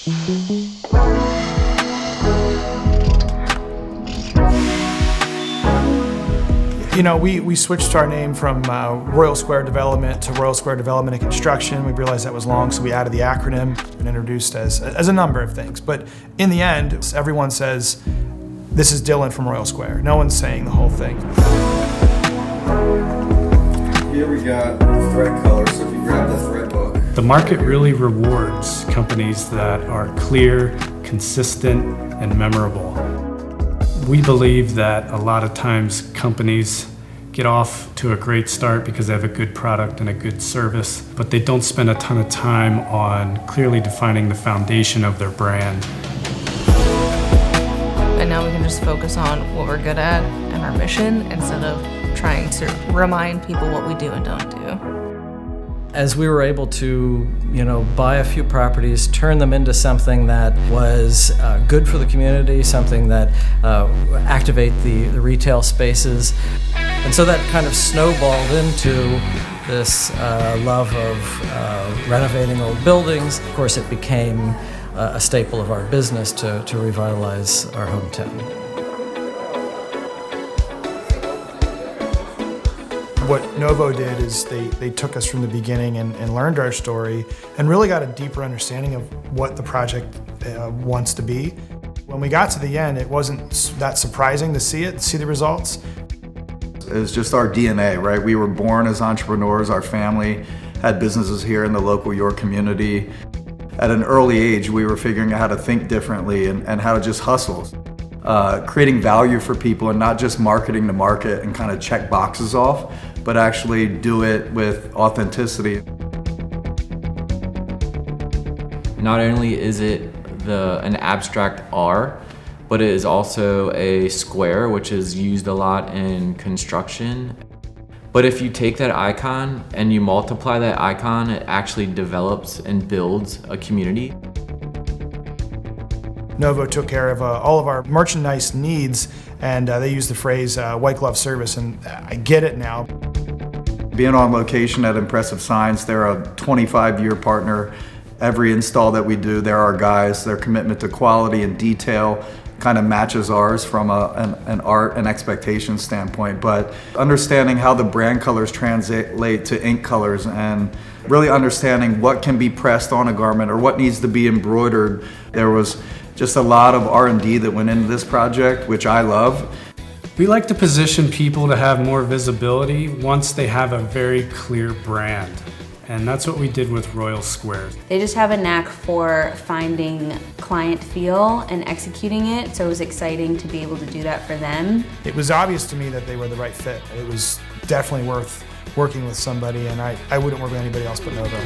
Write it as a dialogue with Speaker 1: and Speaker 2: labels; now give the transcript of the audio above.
Speaker 1: You know, we switched our name from Royal Square Development to Royal Square Development and Construction. We realized that was long, so we added the acronym and introduced as a number of things. But in the end, everyone says, this is Dylan from Royal Square. No one's saying the whole thing.
Speaker 2: Here we got the thread color, so if you grab the thread book.
Speaker 3: The market really rewards companies that are clear, consistent, and memorable. We believe that a lot of times companies get off to a great start because they have a good product and a good service, but they don't spend a ton of time on clearly defining the foundation of their brand.
Speaker 4: And now we can just focus on what we're good at and our mission instead of trying to remind people what we do and don't do.
Speaker 5: As we were able to, buy a few properties, turn them into something that was good for the community, something that activate the retail spaces. And so that kind of snowballed into this love of renovating old buildings. Of course, it became a staple of our business to revitalize our hometown.
Speaker 1: What Novo did is they took us from the beginning and learned our story and really got a deeper understanding of what the project wants to be. When we got to the end, it wasn't that surprising to see the results.
Speaker 2: It was just our DNA, right? We were born as entrepreneurs. Our family had businesses here in the local York community. At an early age, we were figuring out how to think differently and how to just hustle. Creating value for people and not just marketing to market and kind of check boxes off, but actually do it with authenticity.
Speaker 6: Not only is it an abstract R, but it is also a square, which is used a lot in construction. But if you take that icon and you multiply that icon, it actually develops and builds a community.
Speaker 1: Novo took care of all of our merchandise needs, and they used the phrase white glove service, and I get it now.
Speaker 2: Being on location at Impressive Signs, they're a 25-year partner. Every install that we do, they're our guys. Their commitment to quality and detail kind of matches ours from an art and expectation standpoint, but understanding how the brand colors translate to ink colors and really understanding what can be pressed on a garment or what needs to be embroidered. There was just a lot of R&D that went into this project, which I love.
Speaker 3: We like to position people to have more visibility once they have a very clear brand. And that's what we did with Royal Square.
Speaker 7: They just have a knack for finding client feel and executing it, so it was exciting to be able to do that for them.
Speaker 1: It was obvious to me that they were the right fit. It was definitely worth working with somebody, and I wouldn't work with anybody else but Novo.